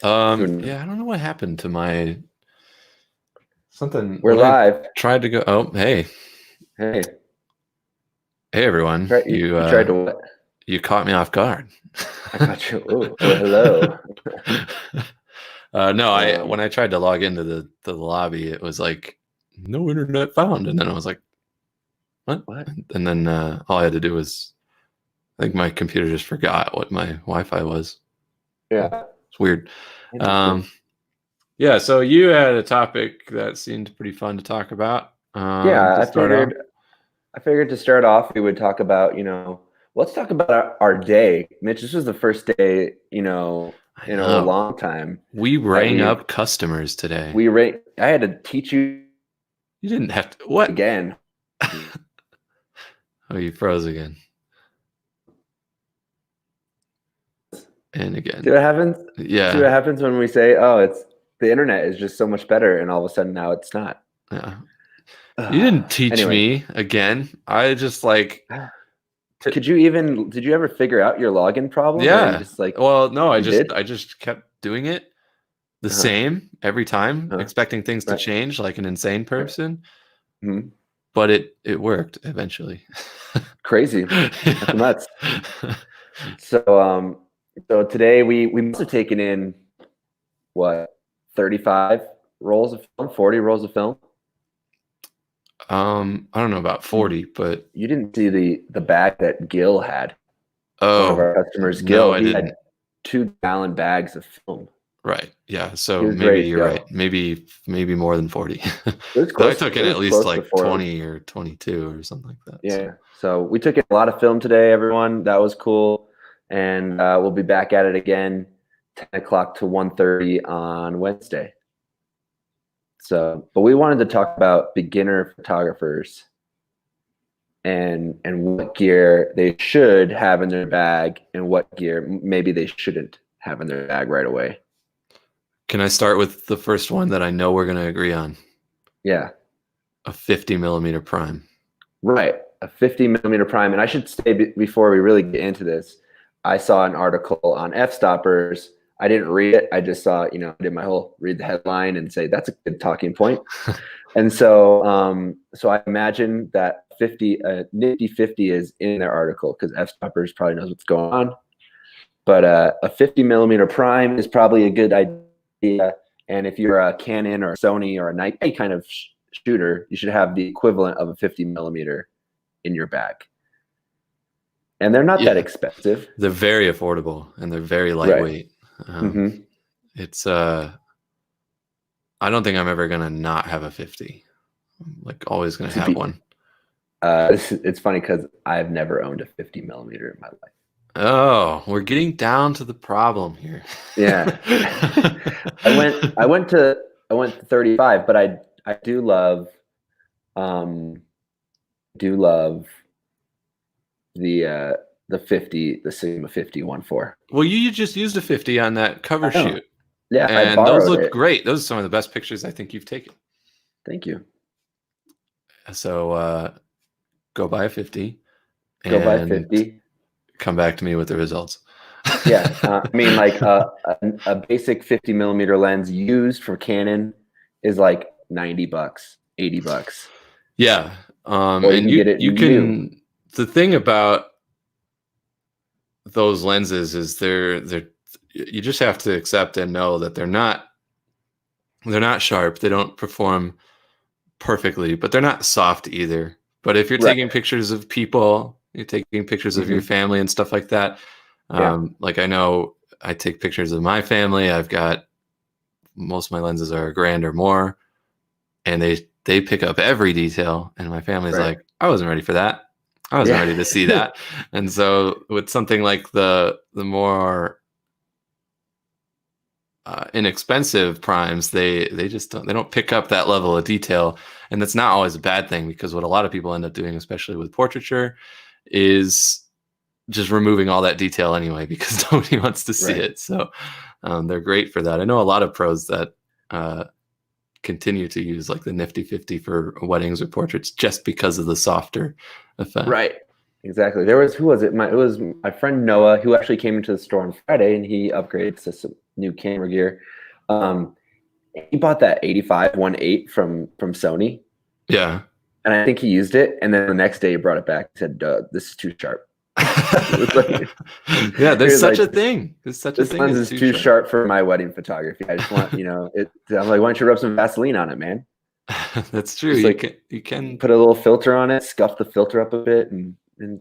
Yeah, I don't know what happened to my something. We're When I live. tried to go. Oh, hey, Hey, everyone! you tried to what? You caught me off guard. I got you. Oh, hello. No, I Um, when I tried to log into the lobby, it was like no internet found, and then I was like, what? what? And then all I had to do was, I think my computer just forgot what my Wi-Fi was. Yeah, It's weird. interesting. Yeah, so you had a topic that seemed pretty fun to talk about. Yeah, To start off. I figured to start off, we would talk about, let's talk about our day. Mitch, this was the first day, I in a know. long time We that rang up customers today. I had to teach you You didn't have to. What? again. Oh, you froze again. And again. See what happens? Yeah. See what happens when we say, "Oh, it's the internet is just so much better," and all of a sudden now it's not. Yeah. You didn't teach Anyway, me again. I just like, did you ever figure out your login problem, or are you yeah. just like, Well, no, you did? I just kept doing it the Uh-huh. same every time, Uh-huh. expecting things to Right. change like an insane Right. person, Mhm. but it worked eventually. Crazy. That's Yeah. nuts. So today we must have taken in what, 35 rolls of film, 40 rolls of film. I don't know about 40, but You didn't see the bag that Gil had. One of oh, our customers, no, Gil, I he didn't. had 2-gallon bags of film. Right. Yeah. He So was maybe ready to you're right. go. Maybe more than 40. It was I close. took It in at was least close to like 40. 20 or 22 or something like that. Yeah. So So we took in a lot of film today, everyone. That was cool. And we'll be back at it again, 10 o'clock to 1:30 on Wednesday. So, but we wanted to talk about beginner photographers and what gear they should have in their bag and what gear maybe they shouldn't have in their bag right away. can I start with the first one that I know we're going to agree on? Yeah. A 50 millimeter prime. Right. A 50-millimeter prime. And I should say before we really get into this, I saw an article on f-stoppers. I didn't read it. I just saw, I did my whole read the headline and say, that's a good talking point. And so I imagine that nifty 50 is in their article because f-stoppers probably knows what's going on. But a 50-millimeter prime is probably a good idea. And if you're a Canon or a Sony or a Nikon kind of shooter, you should have the equivalent of a 50-millimeter in your bag. And they're not that expensive. They're very affordable and they're very lightweight. Right. It's I don't think I'm ever gonna not have a 50. I'm like always gonna have one. It's funny because I've never owned a 50-millimeter in my life. Oh, we're getting down to the problem here. Yeah. I went to 35, but I do love the 50, the Sigma 50 1.4. Well, you just used a 50 on that cover shoot. Yeah, and I borrowed those look it. great. Those are some of the best pictures I think you've taken. Thank you. So go buy a 50 Go buy 50. Come back to me with the results. Yeah, I mean, like a basic 50-millimeter lens used for Canon is like $90, $80. Yeah, Or and get it you can. new. The thing about those lenses is they're you just have to accept and know that they're not sharp. They don't perform perfectly, but they're not soft either. But if you're taking pictures of people, you're taking pictures of your family and stuff like that. Like I know I take pictures of my family. I've got most of my lenses are a grand or more, and they pick up every detail. And my family's like, I wasn't ready for that. I wasn't ready to see that. And so with something like the more inexpensive primes, they just don't pick up that level of detail, and that's not always a bad thing, because what a lot of people end up doing, especially with portraiture, is just removing all that detail anyway, because nobody wants to see it. So they're great for that. I know a lot of pros that continue to use like the nifty 50 for weddings or portraits just because of the softer effect. Right. Exactly. Who was it? It was my friend Noah, who actually came into the store on Friday, and he upgraded to some new camera gear. Um, he bought that 85 1.8 from Sony, Yeah. and I think he used it. And then the next day, he brought it back. He said, "This is too sharp." Yeah, He there's was such like, a thing. There's such a "This thing lens as is too sharp. sharp for my wedding photography. I just want, it." I'm like, "Why don't you rub some Vaseline on it, man? That's true. Just like You can put a little filter on it, scuff the filter up a bit, and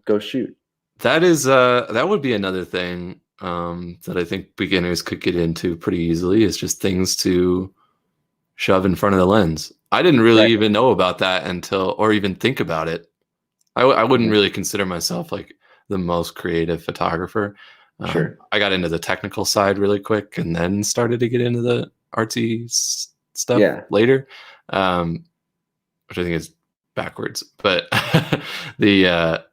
go shoot." that would be another thing that I think beginners could get into pretty easily is just things to shove in front of the lens. I didn't really Right. even know about that until, or even think about it. I wouldn't Mhm. really consider myself like the most creative photographer. Sure. I got into the technical side really quick and then started to get into the artsy stuff Yeah. later, which I think is backwards. But the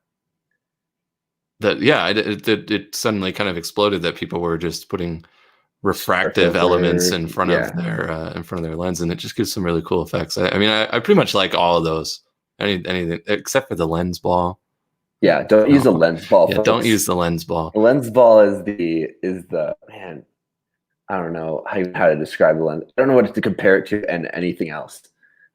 yeah, it suddenly kind of exploded that people were just putting refractive elements Filters. in front Yeah. of their lens, and it just gives some really cool effects. I mean, I pretty much like all of those. Anything except for the lens ball. Yeah. Don't use a No. lens ball. Yeah, Folks. don't use the lens ball. The lens ball is the man. I don't know how to describe the lens. I don't know what to compare it to and anything else.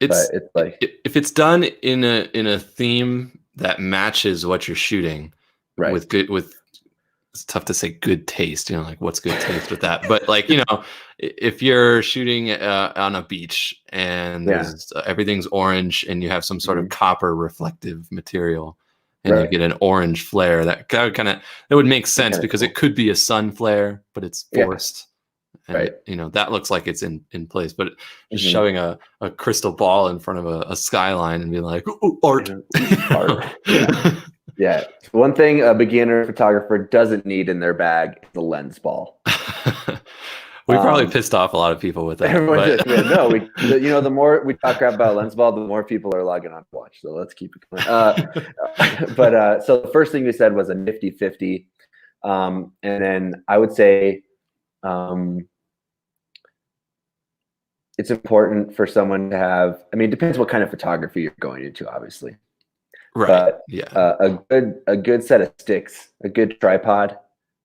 It's But it's like, if it's done in a theme that matches what you're shooting right. with it's tough to say good taste, like what's good taste with that, but like if you're shooting on a beach and there's everything's orange and you have some sort of copper reflective material and you get an orange flare, that would make sense because it could be a sun flare but it's forced. And that looks like it's in place, but just showing a crystal ball in front of a skyline and being like, "Ooh, art." Yeah. One thing a beginner photographer doesn't need in their bag is a lens ball. We probably pissed off a lot of people with that. Everyone just, no, the more we talk crap about lens ball, the more people are logging on to watch. So let's keep it going. So the first thing we said was a nifty 50. And then I would say it's important for someone to have, I mean, it depends what kind of photography you're going into, obviously. Right. But yeah. A good set of sticks, a good tripod,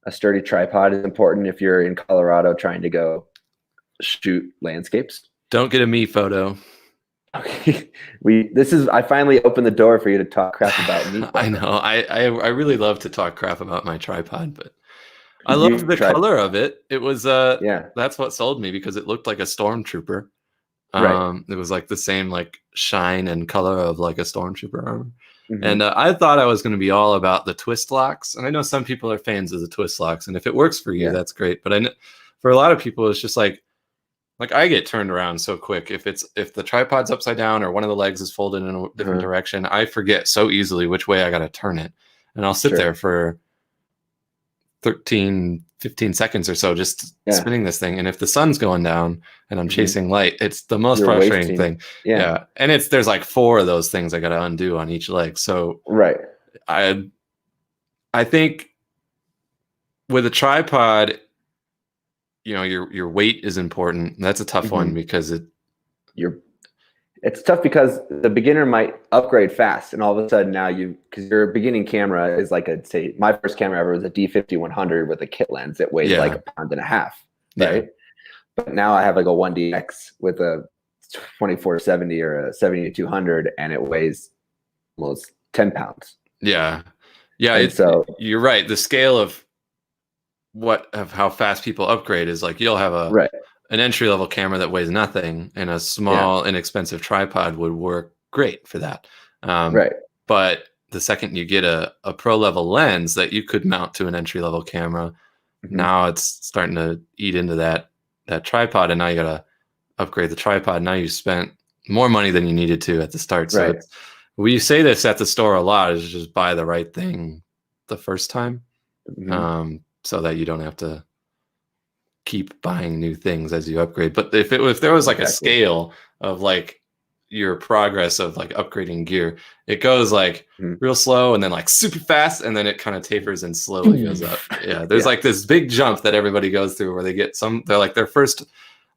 a sturdy tripod is important if you're in Colorado trying to go shoot landscapes. Don't get a me photo. Okay. I finally opened the door for you to talk crap about me. I know. I really love to talk crap about my tripod, but I loved the color of it. It was that's what sold me because it looked like a stormtrooper. It was like the same like shine and color of like a stormtrooper armor. And I thought I was going to be all about the twist locks. And I know some people are fans of the twist locks. And if it works for you, that's great. But for a lot of people, it's just like I get turned around so quick. If the tripod's upside down or one of the legs is folded in a different direction, I forget so easily which way I got to turn it. And I'll sit there for 13, 15 seconds or so just spinning this thing. And if the sun's going down and I'm chasing light, it's the most frustrating thing. Yeah. And there's like 4 of those things I got to undo on each leg. So I think with a tripod, your weight is important. That's a tough one because it's tough because the beginner might upgrade fast, and all of a sudden now because your beginning camera is like say my first camera ever was a D50-100 with a kit lens that weighed like 1.5 pounds, right? But now I have like a 1DX with a 2470 or a 70-200, and it weighs almost 10 pounds. Yeah. So you're right. The scale of how fast people upgrade is like you'll have an entry-level camera that weighs nothing, and a small, inexpensive tripod would work great for that. But the second you get a pro-level lens that you could mount to an entry-level camera, now it's starting to eat into that tripod, and now you got to upgrade the tripod. Now you spent more money than you needed to at the start. So we say this at the store a lot: is just buy the right thing the first time, so that you don't have to keep buying new things as you upgrade. But if there was like a scale of like your progress of like upgrading gear, it goes like real slow and then like super fast, and then it kind of tapers and slowly goes up. There's like this big jump that everybody goes through where they get they're like their first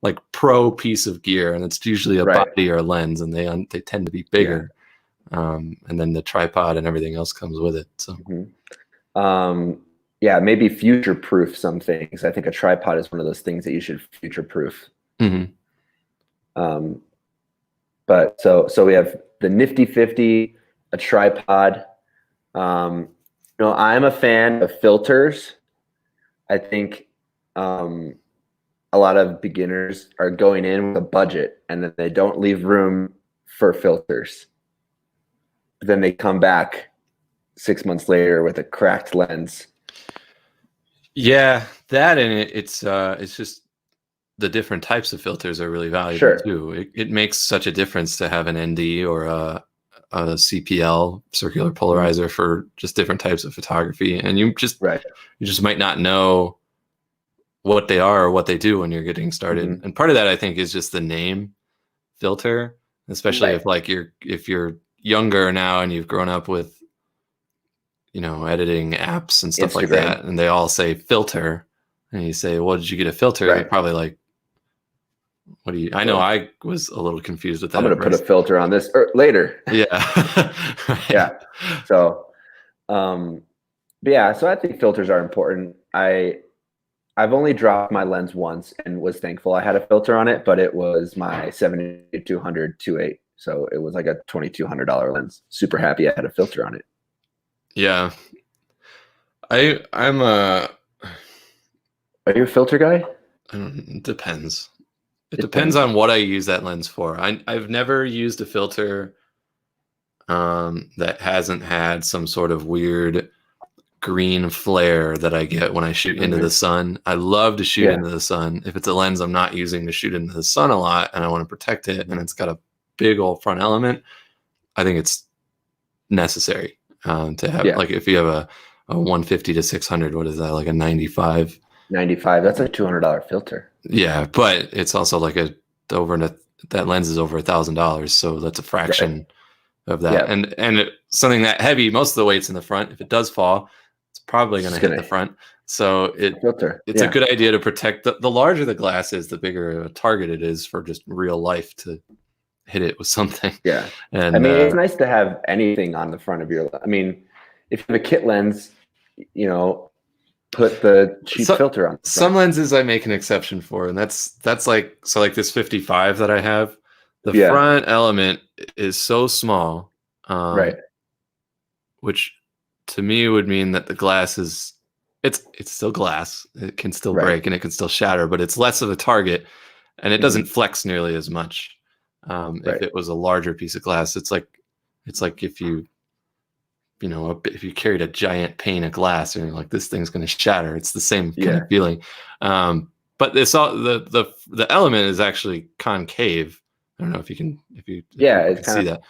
like pro piece of gear, and it's usually a body or a lens, and they tend to be bigger. And then the tripod and everything else comes with it. So, yeah, maybe future proof some things. I think a tripod is one of those things that you should future proof. But so we have the nifty 50, a tripod. I'm a fan of filters. I think a lot of beginners are going in with a budget and then they don't leave room for filters. But then they come back 6 months later with a cracked lens. Yeah, that and it's just the different types of filters are really valuable too. It makes such a difference to have an ND or a CPL, circular polarizer, for just different types of photography, and you just might not know what they are or what they do when you're getting started. And part of that, I think, is just the name filter, especially if you're younger now and you've grown up with editing apps and stuff like that, and they all say filter, and you say, well, did you get a filter? They're probably like, what do you, I know I was a little confused with that. I'm going to put a filter on this later. Yeah. Yeah. So, so I think filters are important. I've only dropped my lens once and was thankful I had a filter on it, but it was my 70-200 2.8. So it was like a $2,200 lens. Super happy I had a filter on it. Yeah. I'm Are you a filter guy? Depends. It depends on what I use that lens for. I've never used a filter that hasn't had some sort of weird green flare that I get when I shoot into the sun. I love to shoot into the sun. If it's a lens I'm not using to shoot into the sun a lot and I want to protect it and it's got a big old front element, I think it's necessary to have, like if you have a 150 to 600, what is that, like a 95? 95, that's a $200 filter. Yeah, but it's also like that lens is over $1,000, so that's a fraction of that. And something that heavy, most of the weight's in the front. If it does fall, it's probably going to hit the front. So it's a good idea to protect the larger the glass is, the bigger a target it is for just real life to hit it with something. Yeah, and I mean, it's nice to have anything on the front of your. I mean, if you have a kit lens, put the cheap filter on. Some lenses I make an exception for, and that's like this 55 that I have. The front element is so small, which to me would mean that the glass is it's still glass. It can still break and it can still shatter, but it's less of a target, and it doesn't flex nearly as much. If it was a larger piece of glass, it's like if you carried a giant pane of glass and you're like, this thing's going to shatter. It's the same kind of feeling. But this the element is actually concave. I don't know if you can see that.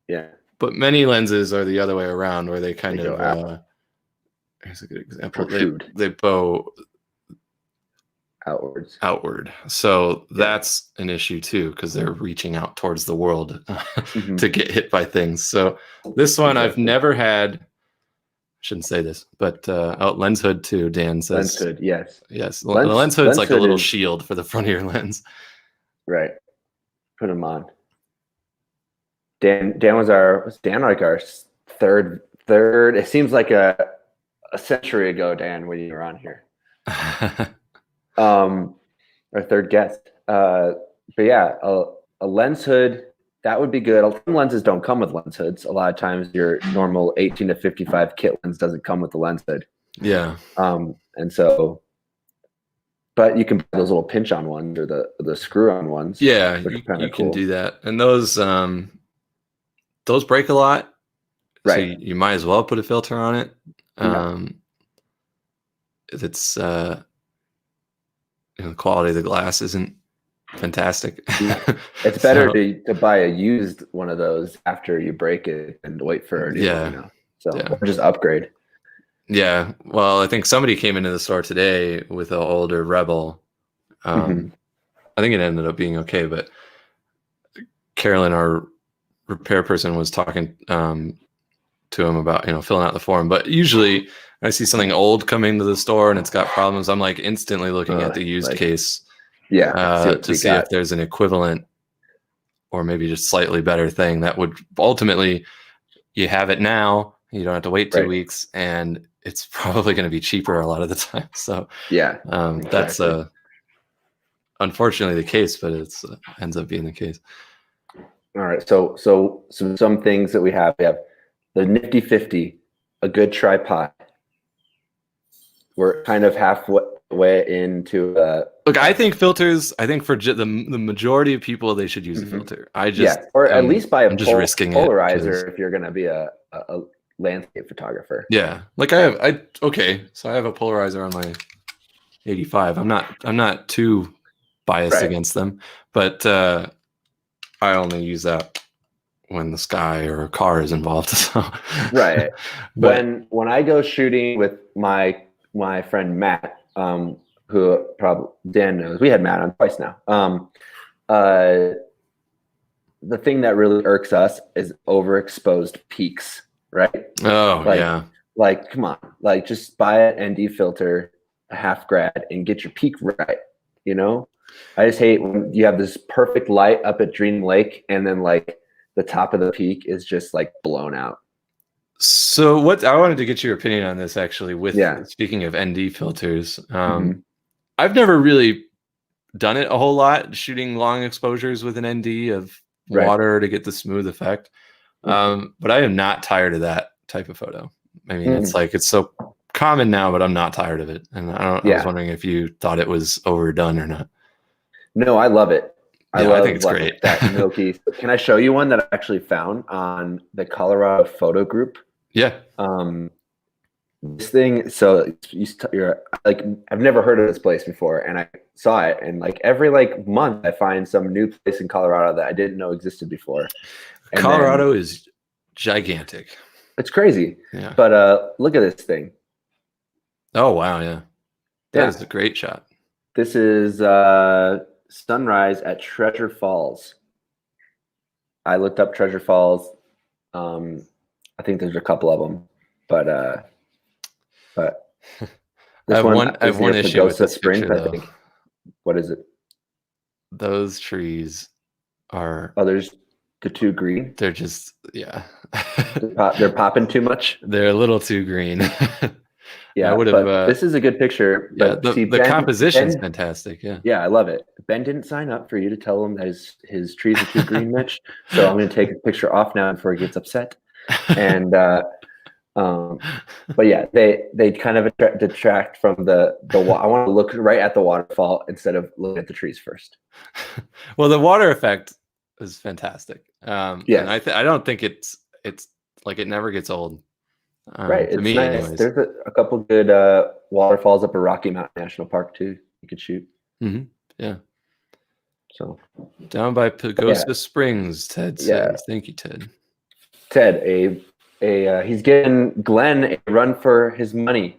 Yeah. But many lenses are the other way around, where they kind of here's a good example. They bow outward. So that's an issue too, because they're reaching out towards the world to get hit by things. So this one I've never had. Shouldn't say this, but lens hood too. Dan says lens hood. Yes. The lens hood's like a little shield for the front of your lens. Right. Put them on. Dan was our third. It seems like a century ago, Dan, when you were on here. Our third guest. But yeah, a lens hood, that would be good. Some lenses don't come with lens hoods. A lot of times your normal 18 to 55 kit lens doesn't come with the lens hood. Yeah. And so, but you can buy those little pinch on ones or the screw on ones. Yeah, you can do that. And those break a lot. Right. So you might as well put a filter on it. It's the quality of the glass isn't fantastic. It's better to buy a used one of those after you break it and wait for a new one, or just upgrade. Yeah, well, I think somebody came into the store today with an older Rebel. I think it ended up being okay, but Carolyn, our repair person, was talking to him about filling out the form. But usually I see something old coming to the store and it's got problems, I'm like instantly looking at the used case to see if there's an equivalent or maybe just slightly better thing that would ultimately you have it now. You don't have to wait 2 Right. weeks, and it's probably going to be cheaper a lot of the time. So Yeah, that's exactly. unfortunately the case, but it's ends up being the case. All right. So some things that we have the Nifty 50, a good tripod. We're kind of halfway into Look, I think filters. I think for the majority of people, they should use a filter. or at least buy I'm just risking polarizer if you're going to be a landscape photographer. Yeah, like so I have a polarizer on my 85. I'm not too biased against them, but I only use that when the sky or a car is involved. So. Right. When I go shooting with my friend Matt, who probably Dan knows, we had Matt on twice now. The thing that really irks us is overexposed peaks, right? Oh, yeah. Like, come on, like just buy an ND filter, a half grad, and get your peak right. You know, I just hate when you have this perfect light up at Dream Lake, and then like the top of the peak is just like blown out. So what I wanted to get your opinion on this actually with speaking of ND filters. I've never really done it a whole lot, shooting long exposures with an ND of water to get the smooth effect. But I am not tired of that type of photo. I mean, it's like it's so common now, but I'm not tired of it. And I was wondering if you thought it was overdone or not. No, I love it. I think it's great. That milky. Can I show you one that I actually found on the Photo Group? Yeah. This thing. So you're like, I've never heard of this place before, and I saw it, and like every like month I find some new place in Colorado that I didn't know existed before. And Colorado is gigantic. It's crazy. Yeah. But look at this thing. Oh wow, yeah. That is a great shot. This is sunrise at Treasure Falls. I looked up Treasure Falls. I think there's a couple of them, but I have one issue with this Springs, picture, I think. What is it? Those trees are. Oh, there's the too green. They're just they're popping too much. They're a little too green. Yeah, I would have. This is a good picture. But the composition's fantastic. Yeah. Yeah, I love it. Ben didn't sign up for you to tell him that his trees are too green, Mitch. So I'm going to take a picture off now before he gets upset. And but yeah, they kind of detract from the I want to look right at the waterfall instead of looking at the trees first. Well, the water effect is fantastic. And I don't think it's like it never gets old. Right, it's me, nice. anyways. There's a couple good waterfalls up at Rocky Mountain National Park too. You could shoot. Yeah. So down by Pagosa Springs, Ted says. Thank you, Ted. Ted, he's getting Glenn a run for his money.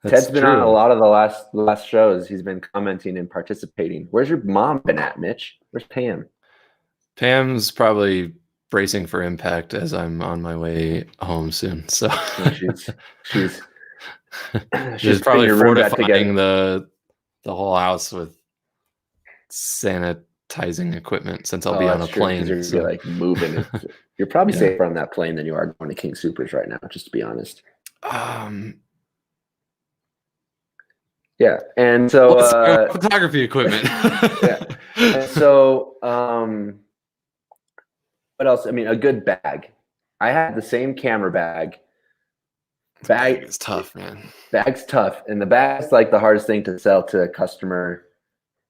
Ted's been on a lot of the last shows. He's been commenting and participating. Where's your mom been at, Mitch? Where's Pam? Pam's probably bracing for impact as I'm on my way home soon. So she's probably fortifying the whole house with sanitizing equipment since I'll be on a plane. You're so. Like moving. You're probably safer on that plane than you are going to King Soopers right now, just to be honest. Yeah, and so photography equipment. And so what else? I mean, a good bag. I had the same camera bag. Bag is tough, man. Bag's tough, and the bag's like the hardest thing to sell to a customer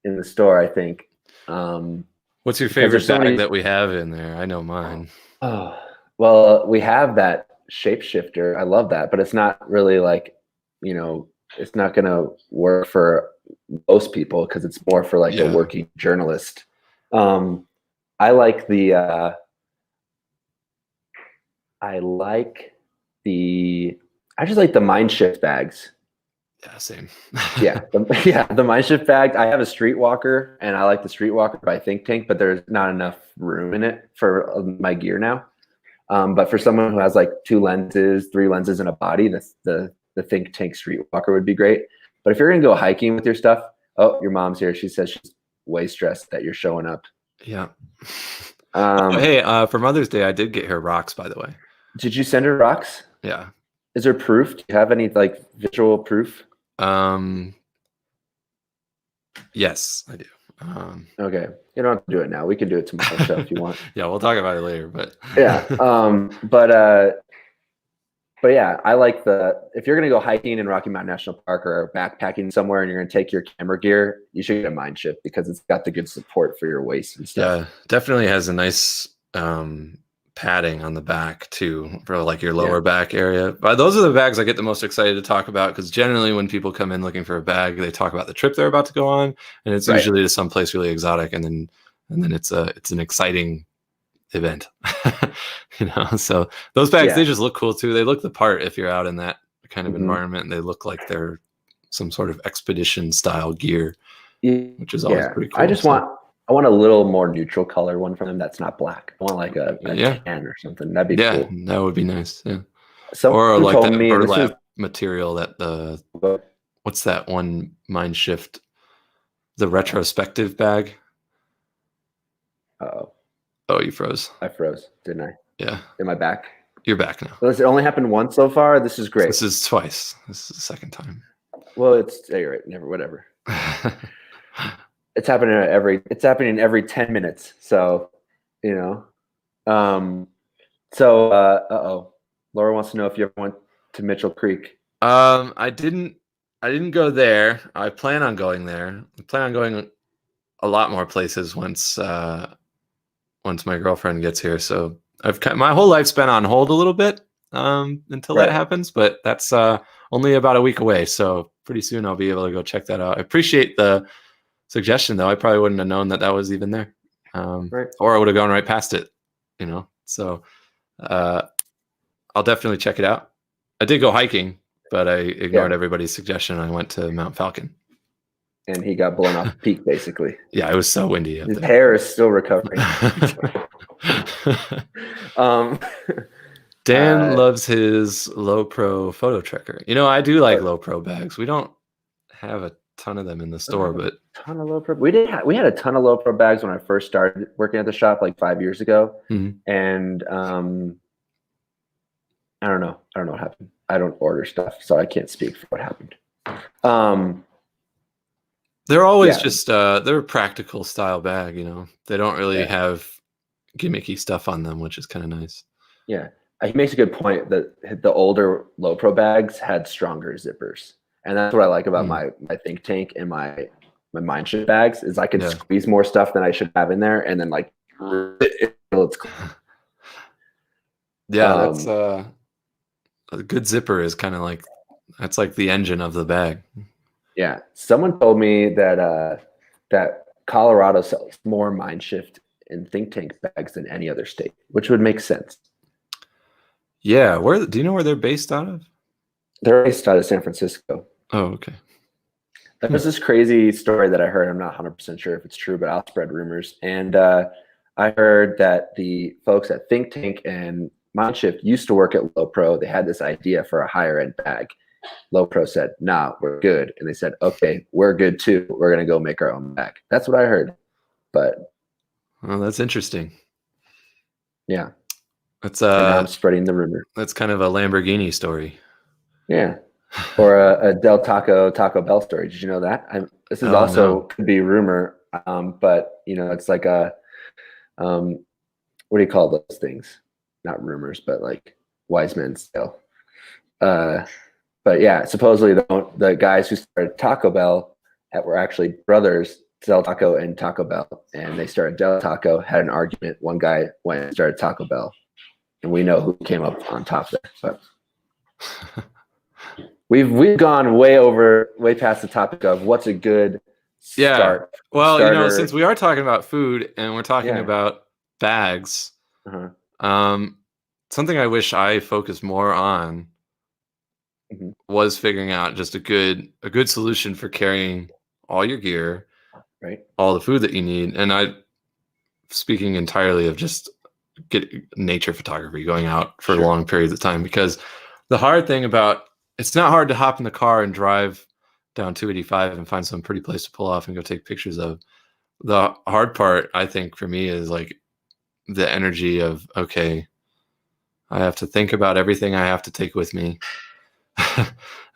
in the store, I think. What's your favorite bag that we have in there? I know mine. Oh, well, we have that shapeshifter. I love that, but it's not really like, it's not going to work for most people because it's more for like a working journalist. I like the I just like the Mindshift bags. Yeah, same. The Mindshift bag. I have a Streetwalker, and I like the Streetwalker by Think Tank, but there's not enough room in it for my gear now. But for someone who has like 2 lenses, 3 lenses, and a body, the Think Tank Streetwalker would be great. But if you're gonna go hiking with your stuff, oh, your mom's here. She says she's way stressed that you're showing up. Yeah. Hey, for Mother's Day, I did get her rocks, by the way. Did you send her rocks? Yeah. Is there proof? Do you have any like visual proof? Yes, I do. Okay, you don't have to do it now. We can do it tomorrow show if you want. Yeah, we'll talk about it later. But Yeah. But yeah, I like if you're gonna go hiking in Rocky Mountain National Park or backpacking somewhere and you're gonna take your camera gear, you should get a Mind Shift because it's got the good support for your waist and stuff. Yeah, definitely has a nice padding on the back too for like your lower back area. But those are the bags I get the most excited to talk about because generally when people come in looking for a bag, they talk about the trip they're about to go on, and it's usually to some place really exotic, and then it's an exciting event. So those bags, they just look cool too. They look the part if you're out in that kind of environment, and they look like they're some sort of expedition style gear, which is always pretty cool. I want a little more neutral color one from them that's not black. I want like a tan or something. That'd be cool. That would be nice. Yeah. Someone or like that me, burlap material that what's that one Mind Shift, the retrospective bag. Oh, you froze. I froze, didn't I? Yeah. Am I back? You're back now. Does it only happen once so far? This is great. This is twice. This is the second time. Well, you're right. Never, whatever. It's happening every 10 minutes. So, Laura wants to know if you ever went to Mitchell Creek. I didn't go there. I plan on going there. I plan on going a lot more places once my girlfriend gets here. So my whole life's been on hold a little bit until that happens, but that's only about a week away. So pretty soon I'll be able to go check that out. I appreciate the suggestion though. I probably wouldn't have known that was even there. Or I would have gone right past it, so I'll definitely check it out. I did go hiking, but I ignored everybody's suggestion. I went to Mount Falcon. And he got blown off the peak, basically. Yeah, it was so windy. His hair is still recovering. Dan loves his low pro photo tracker. I do like low pro bags. We don't have a ton of them in the store, but ton of low pro. We had a ton of low pro bags when I first started working at the shop like 5 years ago, and I don't know what happened. I don't order stuff, so I can't speak for what happened. They're always just they're a practical style bag, They don't really have gimmicky stuff on them, which is kind of nice. Yeah. He makes a good point that the older low pro bags had stronger zippers. And that's what I like about my Think Tank and my Mind Shift bags is I can squeeze more stuff than I should have in there, and then like it's cool. Yeah, that's a good zipper is kind of like that's like the engine of the bag. Yeah, someone told me that that Colorado sells more Mind Shift and Think Tank bags than any other state, which would make sense. Yeah, do you know where they're based out of? They're based out of San Francisco. Oh, okay. There's this crazy story that I heard. I'm not 100% sure if it's true, but I'll spread rumors. And I heard that the folks at Think Tank and Mind Shift used to work at Low Pro. They had this idea for a higher end bag. Low Pro said, "Nah, we're good." And they said, "Okay, we're good too. We're going to go make our own bag." That's what I heard. But that's interesting. Yeah. That's I'm spreading the rumor. That's kind of a Lamborghini story. Yeah. Or a Del Taco Bell story. Did you know that? This is could be rumor, but it's like a what do you call those things? Not rumors, but like wise men's tale. But yeah, supposedly the guys who started Taco Bell were actually brothers, Del Taco and Taco Bell, and they started Del Taco, had an argument. One guy went and started Taco Bell, and we know who came up on top there. But we've gone way past the topic of what's a good start. Well, since we are talking about food and we're talking about bags, something I wish I focused more on was figuring out just a good solution for carrying all your gear, right? All the food that you need. And speaking entirely of just nature photography, going out for long periods of time, because the hard thing it's not hard to hop in the car and drive down 285 and find some pretty place to pull off and go take pictures of. The hard part, I think, for me is like the energy of, okay, I have to think about everything I have to take with me.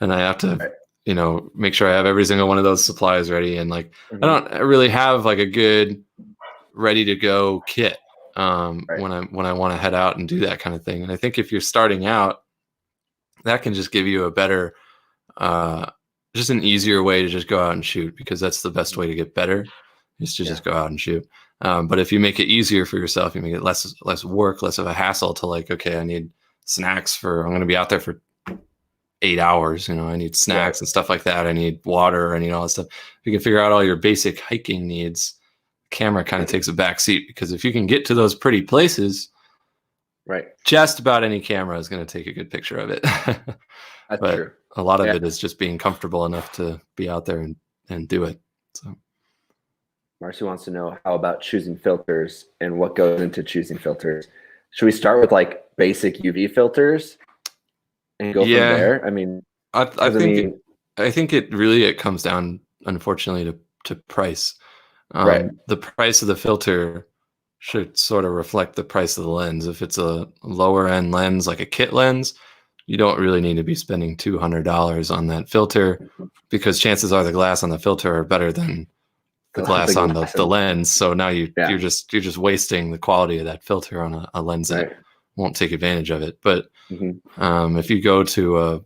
And I have to, make sure I have every single one of those supplies ready. And like, I don't really have like a good ready to go kit when I want to head out and do that kind of thing. And I think if you're starting out, that can just give you a better, just an easier way to just go out and shoot, because that's the best way to get better, is to just go out and shoot. But if you make it easier for yourself, you make it less work, less of a hassle to like, okay, I need snacks I'm going to be out there for 8 hours. I need snacks and stuff like that. I need water. I need all that stuff. If you can figure out all your basic hiking needs, camera kind of takes a back seat, because if you can get to those pretty places, just about any camera is going to take a good picture of it. That's true. A lot of it is just being comfortable enough to be out there and do it. So Marcy wants to know, how about choosing filters and what goes into choosing filters? Should we start with like basic UV filters and go from there? I mean, I think it comes down, unfortunately, to price. The price of the filter should sort of reflect the price of the lens. If it's a lower end lens, like a kit lens, you don't really need to be spending $200 on that filter, because chances are the glass on the filter are better than the glass on the lens. So now you're just wasting the quality of that filter on a lens that won't take advantage of it. But if you go to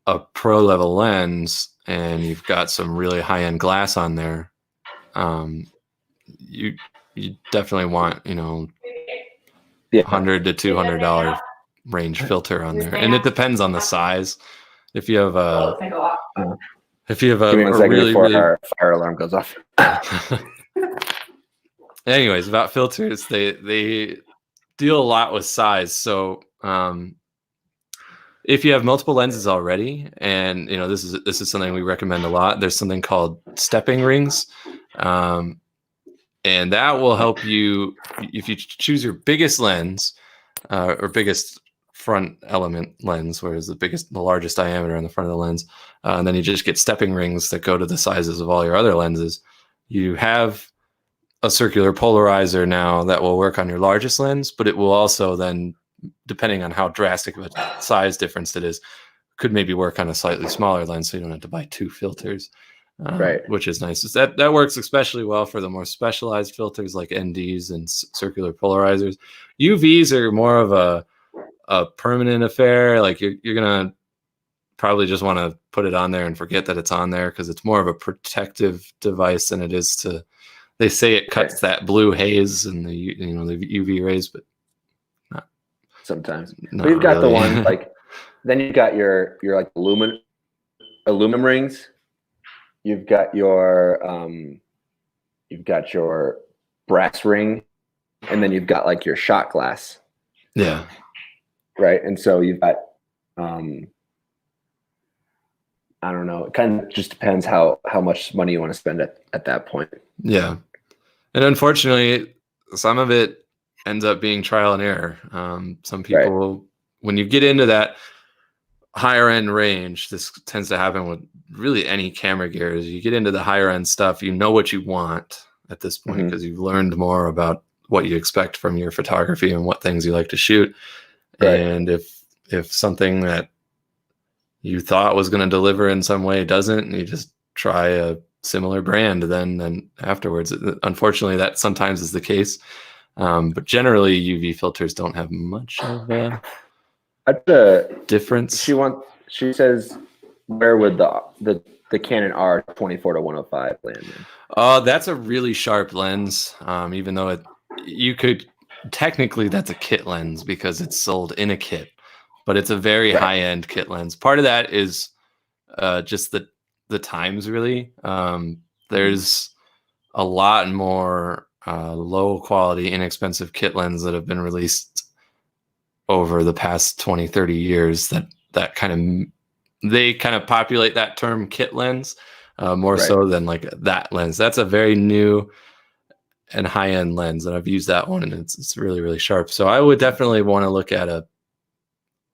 a pro level lens and you've got some really high end glass on there, you definitely want $100 to $200 range filter on there, and it depends on the size. If you have a really our fire alarm goes off. Anyways, about filters, they deal a lot with size. So if you have multiple lenses already, and this is something we recommend a lot, there's something called stepping rings, and that will help you if you choose your biggest lens or biggest front element lens, whereas the largest diameter on the front of the lens, and then you just get stepping rings that go to the sizes of all your other lenses. You have a circular polarizer now that will work on your largest lens, but it will also then, depending on how drastic of a size difference it is, could maybe work on a slightly smaller lens, so you don't have to buy 2 filters, which is nice. That works especially well for the more specialized filters like NDs and circular polarizers. UVs are more of a permanent affair. Like you're gonna probably just want to put it on there and forget that it's on there, because it's more of a protective device than it is to. They say it cuts that blue haze and the UV rays, but not sometimes. Not We've got really. the one like. Then you've got your like aluminum rings. You've got your brass ring, and then you've got like your shot glass. Yeah. Right. And so you've got, I don't know. It kind of just depends how much money you want to spend at that point. Yeah. And unfortunately, some of it ends up being trial and error. Some people, when you get into that higher end range, this tends to happen with really any camera gear. As you get into the higher end stuff, you know what you want at this point, because you've learned more about what you expect from your photography and what things you like to shoot. And if something that you thought was going to deliver in some way doesn't, and you just try a similar brand then afterwards. Unfortunately, that sometimes is the case. But generally, UV filters don't have much of a difference. She says, where would the Canon R24-105 land in? That's a really sharp lens. Even though you could technically, that's a kit lens because it's sold in a kit, but it's a very high-end kit lens. Part of that is just the times, really. There's a lot more low quality, inexpensive kit lens that have been released over the past 20, 30 years that kind of populate that term kit lens more so than like that lens. That's a very new and high-end lens, and I've used that one, and it's really, really sharp. So I would definitely want to look at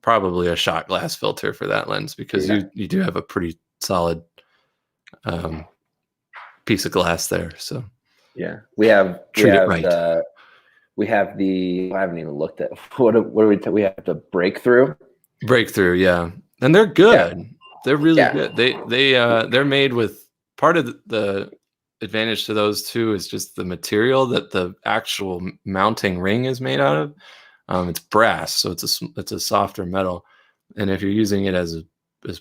probably a shot glass filter for that lens, because you do have a pretty solid piece of glass there. So we have treat it right. We have I haven't even looked at what do we have the breakthrough. Breakthrough, yeah, and they're good. Yeah. They're really good. They're made with part of the advantage to those two is just the material that the actual mounting ring is made out of. It's brass, so it's a softer metal, and if you're using it as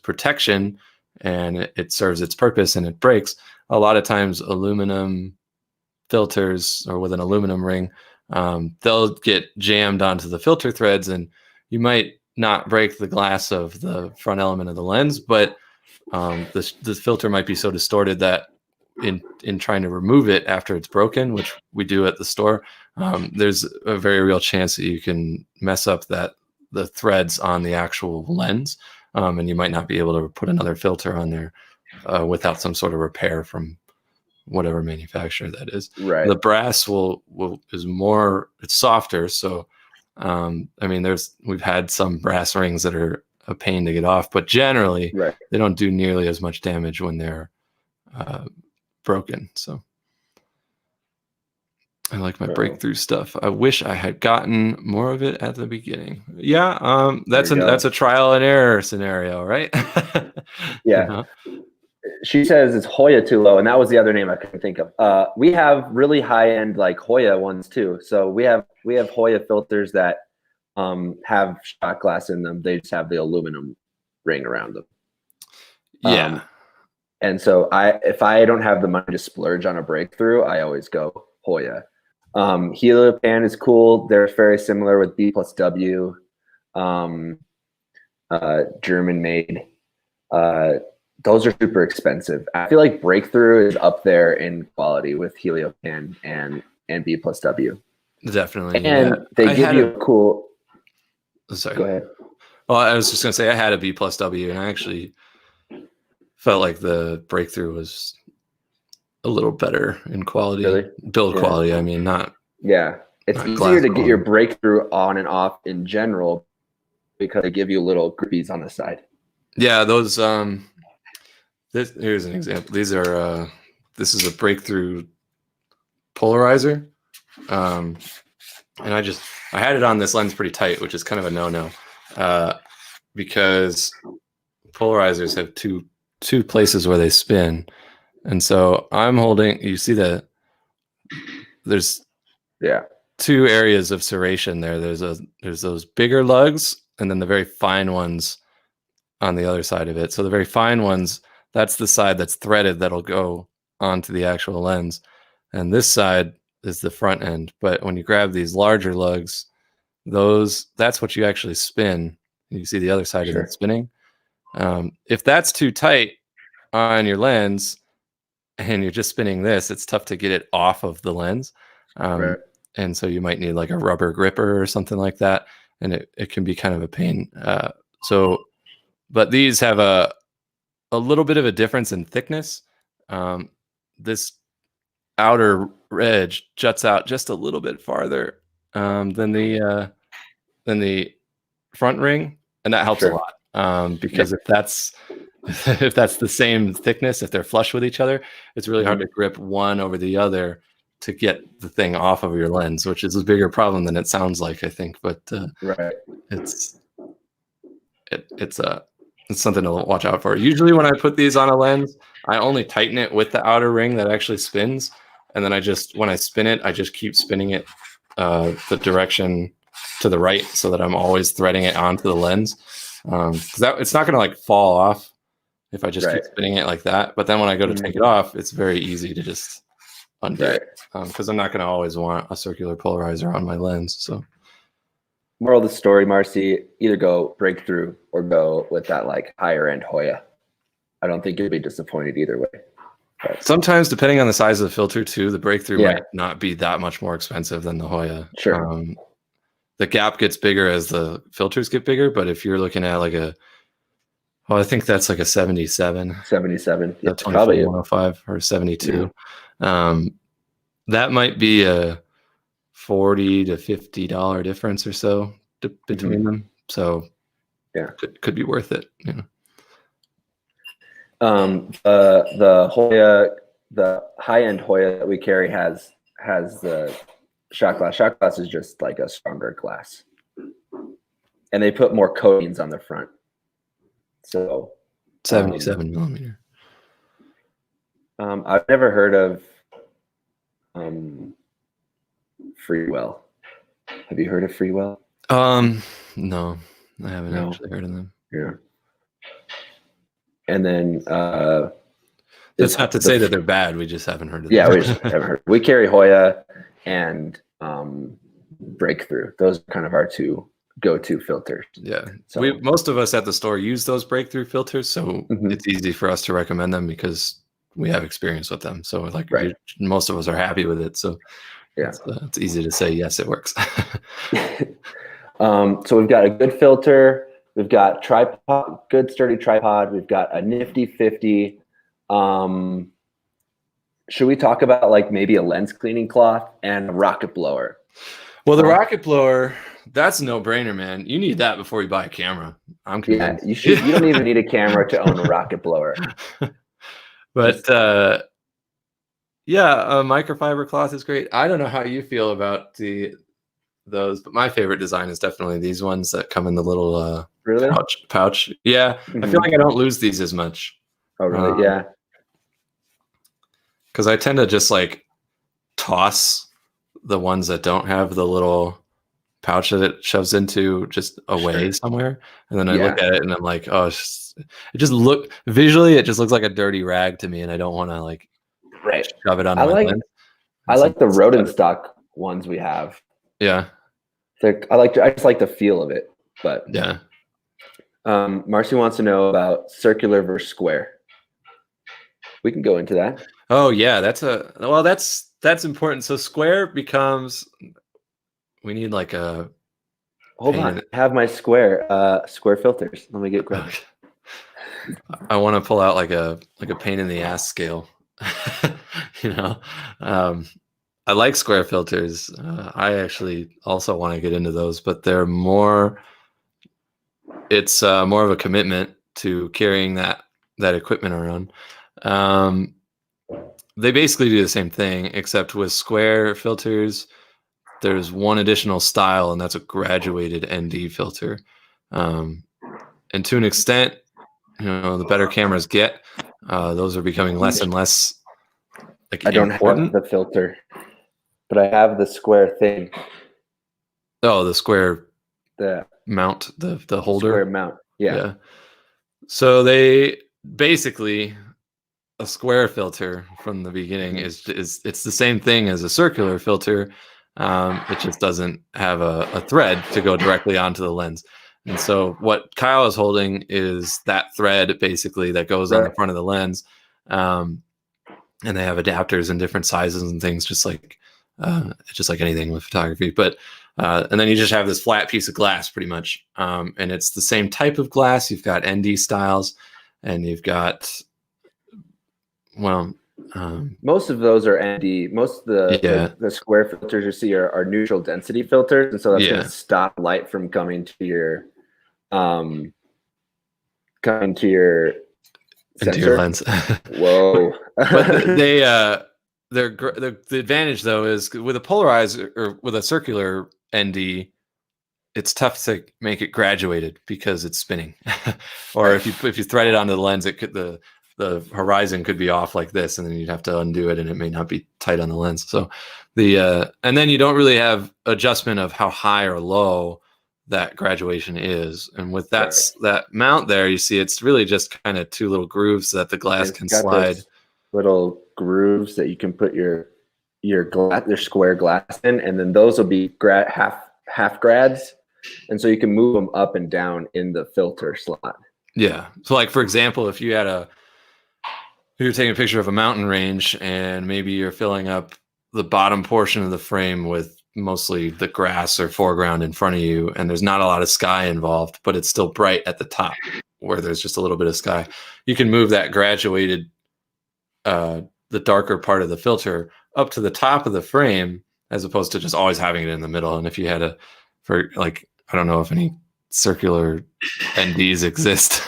protection and it serves its purpose and it breaks, a lot of times aluminum filters or with an aluminum ring, they'll get jammed onto the filter threads, and you might not break the glass of the front element of the lens, but the filter might be so distorted that in trying to remove it after it's broken, which we do at the store, there's a very real chance that you can mess up the threads on the actual lens, and you might not be able to put another filter on there without some sort of repair from whatever manufacturer that is. Right. The brass is more, it's softer, so I mean, we've had some brass rings that are a pain to get off, but generally they don't do nearly as much damage when they're broken. So I like my breakthrough stuff. I wish I had gotten more of it at the beginning. Yeah, that's a trial and error scenario, right? Yeah. She says it's Hoya too low, and that was the other name I couldn't think of. We have really high end like Hoya ones too. So we have Hoya filters that have shot glass in them. They just have the aluminum ring around them. Yeah. And so if I don't have the money to splurge on a breakthrough, I always go Hoya. Heliopan is cool. They're very similar with B+W, German made. Those are super expensive. I feel like Breakthrough is up there in quality with Heliopan and B+W. Definitely. And they give you a cool. Sorry. Go ahead. Well, I was just gonna say I had a B+W, and I actually felt like the Breakthrough was a little better in quality, build quality. I mean, not. Yeah, it's easier to get your Breakthrough on and off in general because they give you little grippies on the side. Yeah, those. Here's an example. These are. This is a Breakthrough polarizer, and I had it on this lens pretty tight, which is kind of a no-no, because polarizers have two places where they spin, and so I'm holding. You see there's two areas of serration there. There's those bigger lugs, and then the very fine ones on the other side of it. So the very fine ones, that's the side that's threaded that'll go onto the actual lens, and this side is the front end. But when you grab these larger lugs, that's what you actually spin. You see the other side of it spinning. If that's too tight on your lens and you're just spinning this, it's tough to get it off of the lens. And so you might need like a rubber gripper or something like that. And it can be kind of a pain. But these have a little bit of a difference in thickness. This outer edge juts out just a little bit farther than the front ring, and that helps a lot, because if that's the same thickness, if they're flush with each other, it's really hard to grip one over the other to get the thing off of your lens, which is a bigger problem than it sounds like, I think. But it's something to watch out for. Usually when I put these on a lens, I only tighten it with the outer ring that actually spins, and then when I spin it, I just keep spinning it the direction to the right, so that I'm always threading it onto the lens. Because it's not going to like fall off if I just keep spinning it like that. But then when I go to take it off, it's very easy to just undo it, because I'm not going to always want a circular polarizer on my lens. So, moral of the story, Marcy: either go Breakthrough or go with that like higher end Hoya. I don't think you'll be disappointed either way. But sometimes, depending on the size of the filter too, the Breakthrough might not be that much more expensive than the Hoya. The gap gets bigger as the filters get bigger, but if you're looking at like I think that's like a 77. 77. Yeah, probably 105 or 72. That might be a $40 to $50 difference or so between them. So could be worth it. The Hoya, the high end Hoya that we carry has the shot glass. Shot glass is just like a stronger glass, and they put more coatings on the front. So 77 millimeter. I've never heard of Freewell. Have you heard of Freewell? No, I haven't actually heard of them. Yeah. And then that's not to say that they're bad. We just haven't heard of them. Yeah, we just haven't heard. We carry Hoya and Breakthrough. Those are kind of our two go-to filters. Yeah. So most of us at the store use those Breakthrough filters, so it's easy for us to recommend them because we have experience with them. So like most of us are happy with it. So yeah, it's easy to say, yes, it works. So we've got a good filter. We've got tripod, good sturdy tripod. We've got a nifty 50. Should we talk about like maybe a lens cleaning cloth and a rocket blower? Well, the rocket blower, that's a no-brainer, man. You need that before you buy a camera. I'm convinced. Yeah, you should. You don't even need a camera to own a rocket blower. But yeah, a microfiber cloth is great. I don't know how you feel about those, but my favorite design is definitely these ones that come in the little pouch. Yeah, I feel like I don't lose these as much. Oh, really? Yeah. Because I tend to just like toss the ones that don't have the little pouch that it shoves into just away somewhere, and then I look at it and I'm like, oh, it just visually it just looks like a dirty rag to me, and I don't want to like shove it on my lens. I like the Rodenstock ones we have. Yeah, I just like the feel of it. But yeah, Marcy wants to know about circular versus square. We can go into that. Oh yeah, that's important. So square becomes, we need like a. Hold on, I have my square filters. Let me get grabbed. Okay. I want to pull out like a pain in the ass scale. You know, I like square filters. I actually also want to get into those, but they're more. It's more of a commitment to carrying that equipment around. They basically do the same thing, except with square filters, there's one additional style, and that's a graduated ND filter. And to an extent, the better cameras get, those are becoming less and less like I don't important. have the filter, but I have the square thing. Oh, the square mount, the holder. Square mount, yeah. So they basically, a square filter from the beginning is it's the same thing as a circular filter. It just doesn't have a thread to go directly onto the lens. And so what Kyle is holding is that thread basically that goes on the front of the lens. And they have adapters in different sizes and things, just like anything with photography. But and then you just have this flat piece of glass pretty much. And it's the same type of glass. You've got ND styles, and you've got, most of those are ND. Most of the square filters you see are neutral density filters, and so that's going to stop light from coming to your into your lens. Whoa! But the advantage though is with a polarizer or with a circular ND, it's tough to make it graduated because it's spinning. Or if you thread it onto the lens, it could the horizon could be off like this, and then you'd have to undo it, and it may not be tight on the lens. So and then you don't really have adjustment of how high or low that graduation is. And with that mount there, you see it's really just kind of two little grooves that the glass can slide. Little grooves that you can put your square glass in, and then those will be half grads, and so you can move them up and down in the filter slot. Yeah. So like for example, if you're taking a picture of a mountain range and maybe you're filling up the bottom portion of the frame with mostly the grass or foreground in front of you, and there's not a lot of sky involved, but it's still bright at the top where there's just a little bit of sky, you can move that graduated, the darker part of the filter up to the top of the frame, as opposed to just always having it in the middle. And if you had I don't know if any circular NDs exist,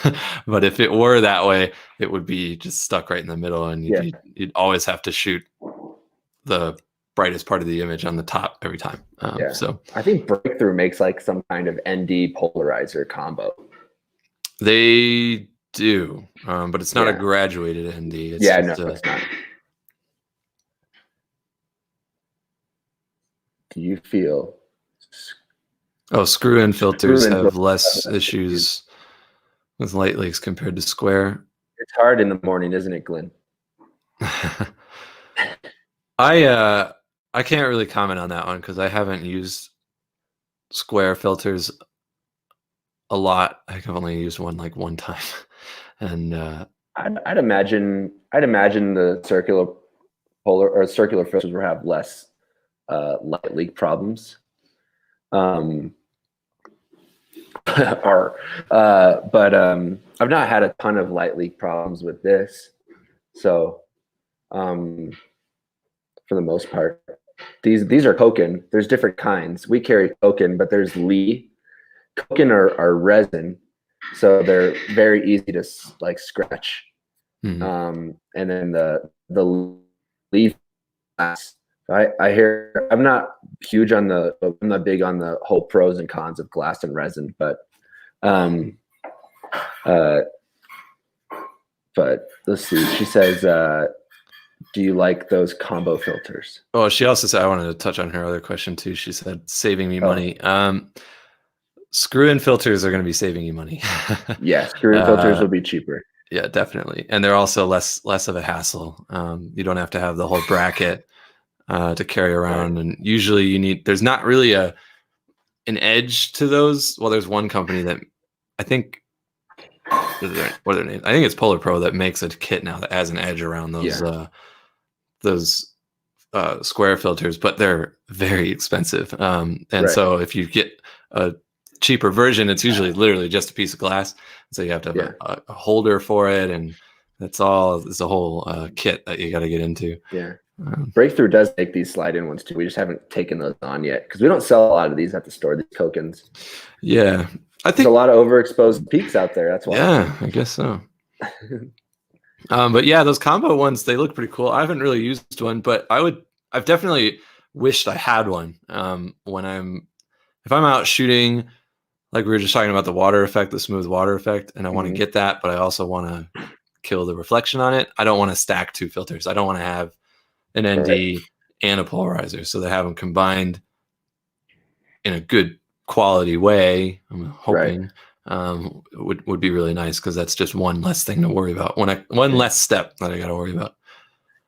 but if it were that way, it would be just stuck right in the middle, and you'd always have to shoot the brightest part of the image on the top every time. So I think Breakthrough makes like some kind of ND polarizer combo. They do, but it's not a graduated ND. It's no, it's not. Do you feel? Screw-in filters have less issues with light leaks compared to square. It's hard in the morning, isn't it, Glenn? I can't really comment on that one because I haven't used square filters a lot. I think I've only used one like one time, and I'd imagine the circular filters will have less light leak problems. But I've not had a ton of light leak problems with this, so for the most part, these are Koken. There's different kinds. We carry Koken, but there's Lee. Koken are resin, so they're very easy to like scratch. And then the Lee glass. I hear I'm not big on the whole pros and cons of glass and resin, but let's see. She says, do you like those combo filters? Oh, she also said, I wanted to touch on her other question too. She said, saving me money. Screw-in filters are going to be saving you money. Yeah, screw-in filters will be cheaper. Yeah, definitely. And they're also less of a hassle. You don't have to have the whole bracket to carry around. Right. And usually there's not really an edge to those. Well, there's one company that I think, what are their names? I think it's Polar Pro that makes a kit now that has an edge around those square filters, but they're very expensive. So if you get a cheaper version, it's usually literally just a piece of glass. So you have to have a holder for it, and it's a whole kit that you got to get into. Yeah. Breakthrough does make these slide-in ones too. We just haven't taken those on yet because we don't sell a lot of these at the store, these Kokens. Yeah. I think there's a lot of overexposed peaks out there. That's why. Yeah, I guess so. But yeah, those combo ones, they look pretty cool. I haven't really used one, but I've definitely wished I had one. If I'm out shooting, like we were just talking about the water effect, the smooth water effect, and I want to get that, but I also want to kill the reflection on it. I don't want to stack two filters. I don't want to have an ND and a polarizer. So they have them combined in a good quality way. I'm hoping would be really nice because that's just one less thing to worry about. One less step that I got to worry about.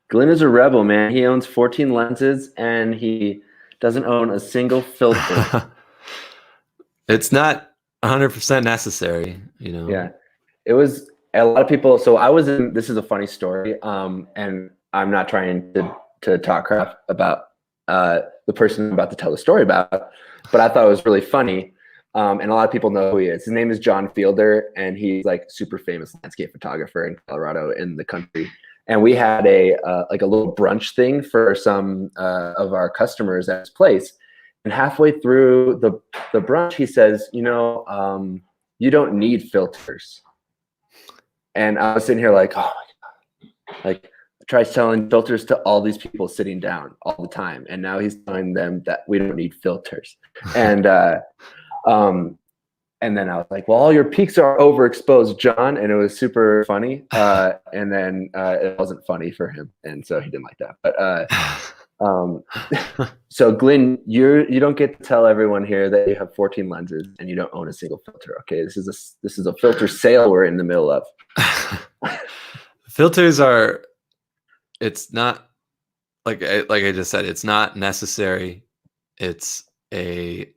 Glenn is a rebel, man. He owns 14 lenses and he doesn't own a single filter. It's not 100% necessary, you know. Yeah, it was a lot of people. So I was in. This is a funny story, and I'm not trying to talk crap about the person I'm about to tell the story about, but I thought it was really funny. And a lot of people know who he is. His name is John Fielder, and he's like super famous landscape photographer in Colorado, in the country. And we had a little brunch thing for some of our customers at his place. And halfway through the brunch, he says, you don't need filters. And I was sitting here like, oh my God. Like, tries selling filters to all these people sitting down all the time. And now he's telling them that we don't need filters. And then I was like, well, all your peaks are overexposed, John. And it was super funny. And then it wasn't funny for him. And so he didn't like that. But so Glenn, you don't get to tell everyone here that you have 14 lenses and you don't own a single filter. Okay. This is a filter sale we're in the middle of. Filters it's not like I just said, it's not necessary. It's just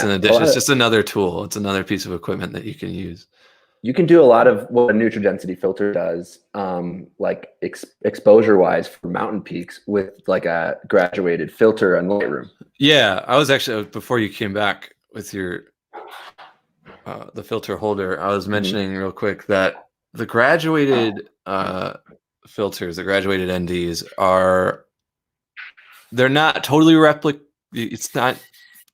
an addition. It's just another tool. It's another piece of equipment that you can use. You can do a lot of what a neutral density filter does, like exposure wise for mountain peaks with like a graduated filter on Lightroom. Yeah, I was actually, before you came back with your the filter holder, I was mentioning real quick that the graduated filters, the graduated NDs they're not totally it's not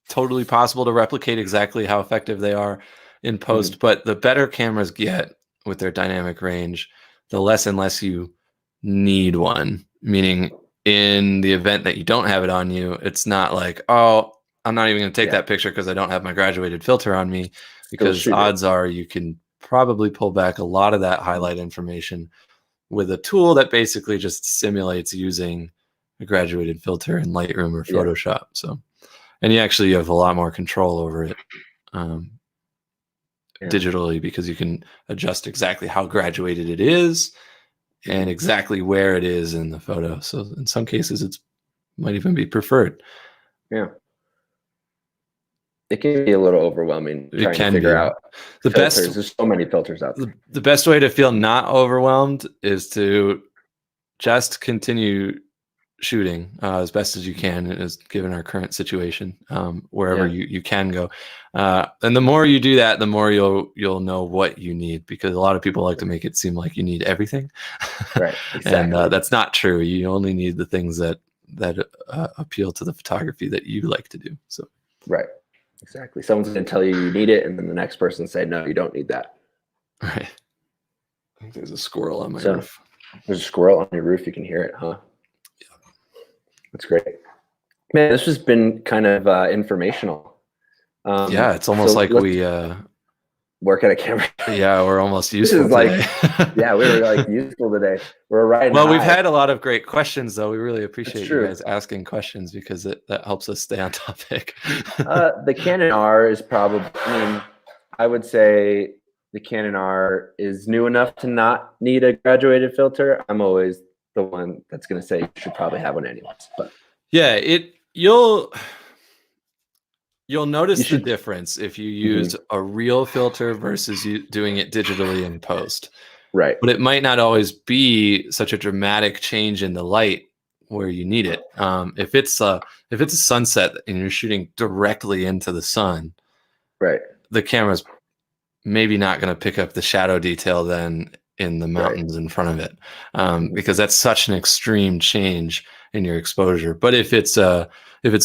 totally possible to replicate exactly how effective they are in post, but the better cameras get with their dynamic range, the less and less you need one, meaning in the event that you don't have it on you, it's not like, oh, I'm not even going to take that picture because I don't have my graduated filter on me, because odds are you can probably pull back a lot of that highlight information with a tool that basically just simulates using a graduated filter in Lightroom or Photoshop. So, and you actually have a lot more control over it digitally, because you can adjust exactly how graduated it is and exactly where it is in the photo. So in some cases, it might even be preferred. Yeah. It can be a little overwhelming trying to figure out the filters. There's so many filters out there. The best way to feel not overwhelmed is to just continue shooting as best as you can, as given our current situation, wherever you can go. And the more you do that, the more you'll know what you need, because a lot of people like to make it seem like you need everything. Right. Exactly. And that's not true. You only need the things that appeal to the photography that you like to do. So right. Exactly. Someone's going to tell you need it, and then the next person say, no, you don't need that. Right. I think there's a squirrel on my roof. There's a squirrel on your roof. You can hear it, huh? Yeah. That's great. Man, this has been kind of informational. Yeah, it's almost like we work at a camera. Yeah, we're almost useful today. Yeah, we were like useful today. We're riding Well, high. We've had a lot of great questions, though. We really appreciate you guys asking questions, because that helps us stay on topic. The Canon R is probably, I would say the Canon R is new enough to not need a graduated filter. I'm always the one that's going to say you should probably have one anyways. But yeah, you'll notice the difference if you use a real filter versus you doing it digitally in post. Right. But it might not always be such a dramatic change in the light where you need it. If it's a sunset and you're shooting directly into the sun, right, the camera's maybe not going to pick up the shadow detail then in the mountains in front of it, because that's such an extreme change in your exposure. But if it's the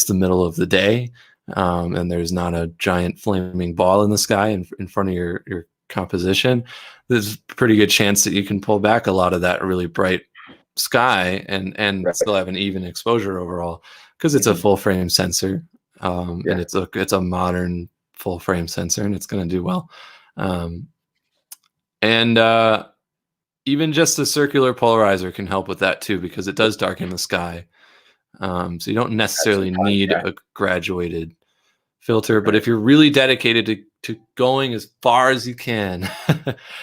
middle of the day, and there's not a giant flaming ball in the sky in front of your composition, there's a pretty good chance that you can pull back a lot of that really bright sky and still have an even exposure overall, because it's a full frame sensor, and it's a modern full frame sensor, and it's going to do well. And even just the circular polarizer can help with that too, because it does darken the sky. So you don't necessarily need a graduated filter, but if you're really dedicated to going as far as you can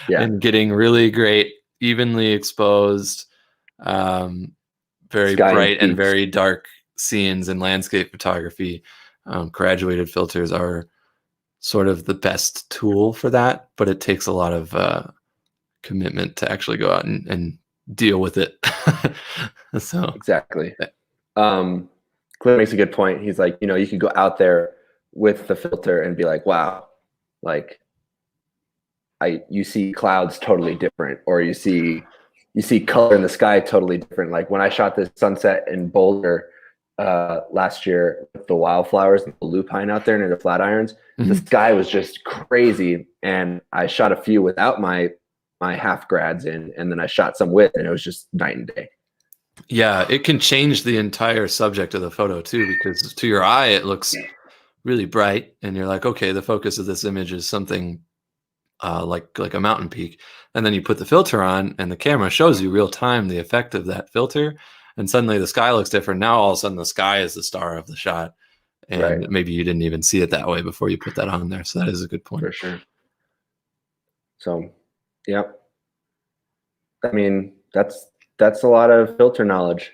and getting really great, evenly exposed, very bright and very dark scenes in landscape photography, graduated filters are sort of the best tool for that, but it takes a lot of commitment to actually go out and deal with it. So exactly. Clint makes a good point. He's like, you could go out there with the filter and be like, wow, like you see clouds totally different, or you see color in the sky totally different. Like when I shot this sunset in Boulder last year with the wildflowers and the lupine out there near the Flatirons, the sky was just crazy. And I shot a few without my half grads in, and then I shot some with, and it was just night and day. Yeah, it can change the entire subject of the photo too, because to your eye it looks really bright, and you're like, okay, the focus of this image is something like a mountain peak, and then you put the filter on, and the camera shows you real time the effect of that filter, and suddenly the sky looks different. Now all of a sudden the sky is the star of the shot, and maybe you didn't even see it that way before you put that on there. So that is a good point. For sure. So, yeah. I mean, that's a lot of filter knowledge.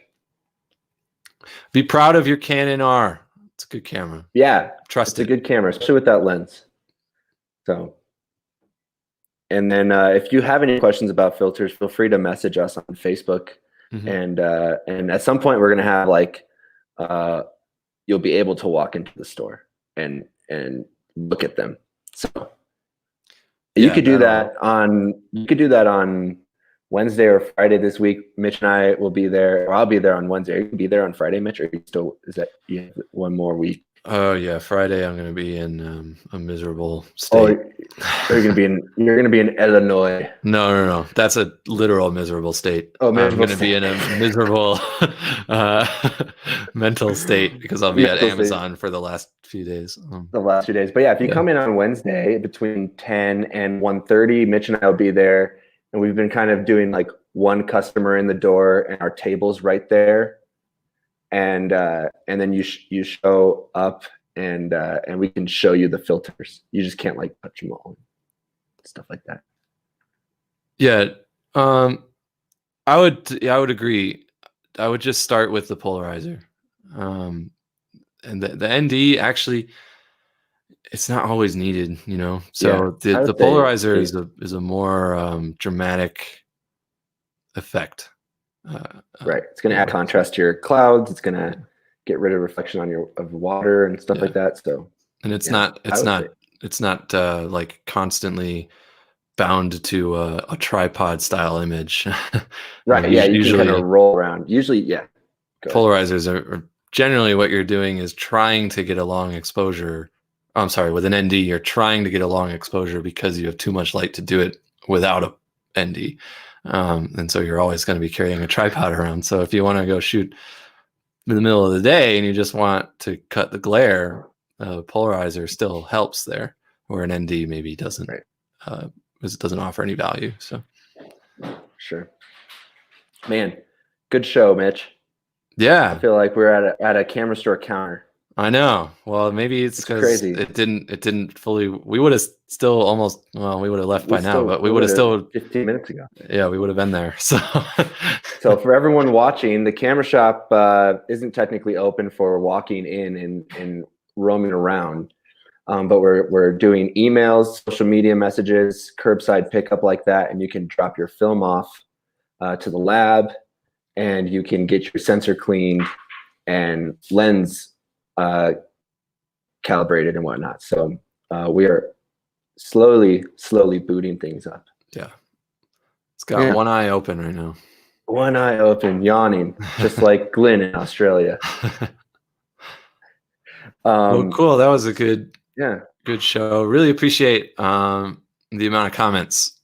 Be proud of your Canon R. It's a good camera. Yeah, trust it. It's a good camera, especially with that lens. So, and then if you have any questions about filters, feel free to message us on Facebook. And at some point we're gonna have like you'll be able to walk into the store and look at them. So you could do that on Wednesday or Friday this week. Mitch and I will be there, or I'll be there on Wednesday. You can be there on Friday, Mitch, or is that you have one more week? Oh yeah, Friday I'm going to be in a miserable state. Oh, You're gonna be in Illinois. No. That's a literal miserable state. Oh, I'm going to be in a miserable mental state because I'll be at Amazon for the last few days. The last few days. But yeah, if you come in on Wednesday between 10 and 1:30, Mitch and I will be there. And we've been kind of doing like one customer in the door and our table's right there. And then you show up and we can show you the filters. You just can't like touch them all. Stuff like that. Yeah. I would agree. I would just start with the polarizer. And the ND actually, it's not always needed, you know. So the polarizer is a more dramatic effect. Right. It's going to add contrast to your clouds. It's going to get rid of reflection on of water and stuff like that. So, and it's not like constantly bound to a tripod style image. Right. Yeah. You can kind of roll around. Usually, yeah. Polarizers are generally what you're doing is trying to get a long exposure. I'm sorry, with an ND, you're trying to get a long exposure because you have too much light to do it without a ND. And so you're always going to be carrying a tripod around. So if you want to go shoot in the middle of the day and you just want to cut the glare, polarizer still helps there, where an ND maybe doesn't, because it doesn't offer any value. So, sure, man, good show, Mitch. Yeah, I feel like we're at a camera store counter. I know. Well, maybe it's because it didn't fully. We would have still almost. Well, we would have left by now, but we would have still 15 minutes ago. Yeah, we would have been there. So, so for everyone watching, the camera shop isn't technically open for walking in and roaming around, but we're doing emails, social media messages, curbside pickup like that, and you can drop your film off to the lab, and you can get your sensor cleaned and lens calibrated and whatnot. So we are slowly booting things up. Yeah, it's got one eye open right now. One eye open, yawning, just like Glenn in Australia. Well, cool. That was a good show. Really appreciate the amount of comments.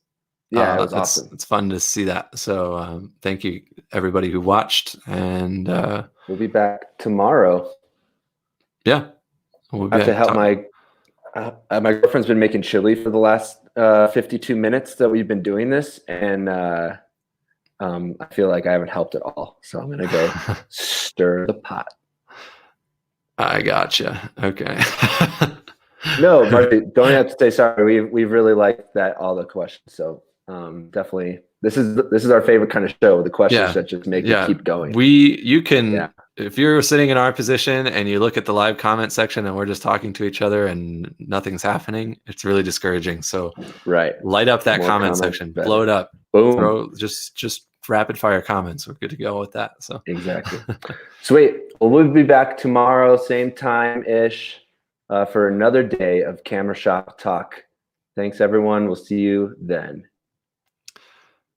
Yeah, it was awesome. It's fun to see that. So thank you everybody who watched, and we'll be back tomorrow. Yeah, I have to help my girlfriend's been making chili for the last 52 minutes that we've been doing this, and I feel like I haven't helped at all. So I'm gonna go stir the pot. I gotcha. Okay. No, Marty, don't have to say sorry. We've really liked all the questions. So definitely, this is our favorite kind of show. The questions that just make you keep going. You can. If you're sitting in our position and you look at the live comment section and we're just talking to each other and nothing's happening, it's really discouraging. So light up that comment section, blow it up, boom, throw just rapid fire comments. We're good to go with that. So exactly. Sweet. Well, we'll be back tomorrow, same time ish, for another day of Camera Shop Talk. Thanks everyone. We'll see you then.